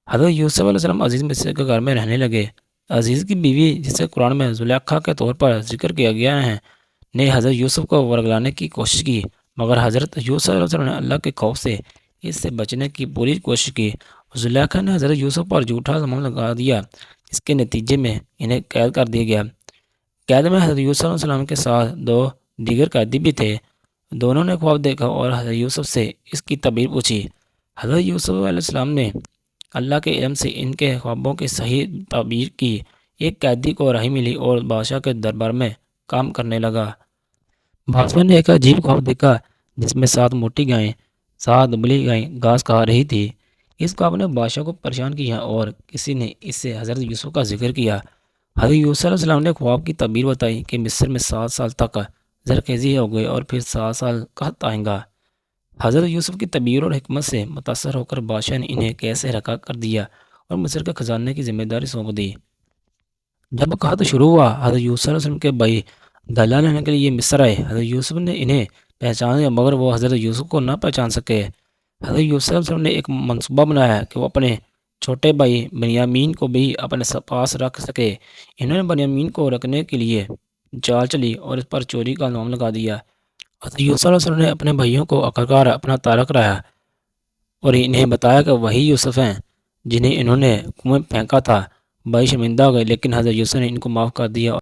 حضرت یوسف علیہ السلام عزیز مصر کے گھر میں رہنے لگے۔ عزیز کی بیوی، جسے قرآن میں زلیخا کے طور پر ذکر کیا گیا ہے، نے حضرت یوسف کو ورگلانے کی کوشش کی، مگر حضرت یوسف علیہ السلام نے اللہ کے خوف سے اس سے بچنے کی پوری کوشش کی۔ زلیخا نے حضرت یوسف پر جھوٹا الزام لگا دیا، اس کے نتیجے میں انہیں قید کر دیا گیا۔ قید میں حضرت یوسف علیہ السلام کے ساتھ دو دیگر قیدی بھی تھے۔ دونوں نے خواب دیکھا اور حضرت یوسف سے اس کی تعبیر پوچھی۔ حضرت یوسف علیہ السلام نے اللہ کے علم سے ان کے خوابوں کی صحیح تعبیر کی۔ ایک قیدی کو راہی ملی اور بادشاہ کے دربار میں کام کرنے لگا۔ بادشاہ نے ایک عجیب خواب دیکھا جس میں 7 موٹی گائیں 7 دبلی گائیں گھاس کھا رہی تھی۔ اس خواب نے بادشاہ کو پریشان کیا اور کسی نے اس سے حضرت یوسف کا ذکر کیا۔ حضرت یوسف علیہ السلام نے خواب کی تعبیر بتائی کہ مصر میں 7 سال تک زرخیزی ہو گئی اور پھر 7 سال قحط آئے گا۔ حضرت یوسف کی تعبیر اور حکمت سے متاثر ہو کر بادشاہ نے انہیں قید سے رہا کر دیا اور مصر کے خزانے کی ذمہ داری سونپ دی۔ جب قحط شروع ہوا، حضرت یوسف علیہ السلام کے بھائی دلہ لینے کے لیے مصر آئے۔ حضرت یوسف نے انہیں پہچان لیا مگر وہ حضرت یوسف کو نہ پہچان سکے۔ حضرت یوسف علیہ السلام نے ایک منصوبہ بنایا کہ وہ اپنے چھوٹے بھائی بنیامین کو بھی اپنے پاس رکھ سکے۔ انہوں نے بنیامین کو رکھنے کے لیے چال چلی اور اس پر چوری کا الزام لگا دیا۔ حضرت یوسف علیہ السلام نے اپنے بھائیوں کو آخرکار اپنا تعلق کرایا اور انہیں بتایا کہ وہی یوسف ہیں جنہیں انہوں نے کنویں میں پھینکا تھا۔ بھائی شرمندہ ہو گئے لیکن حضرت یوسف نے ان کو معاف کر دیا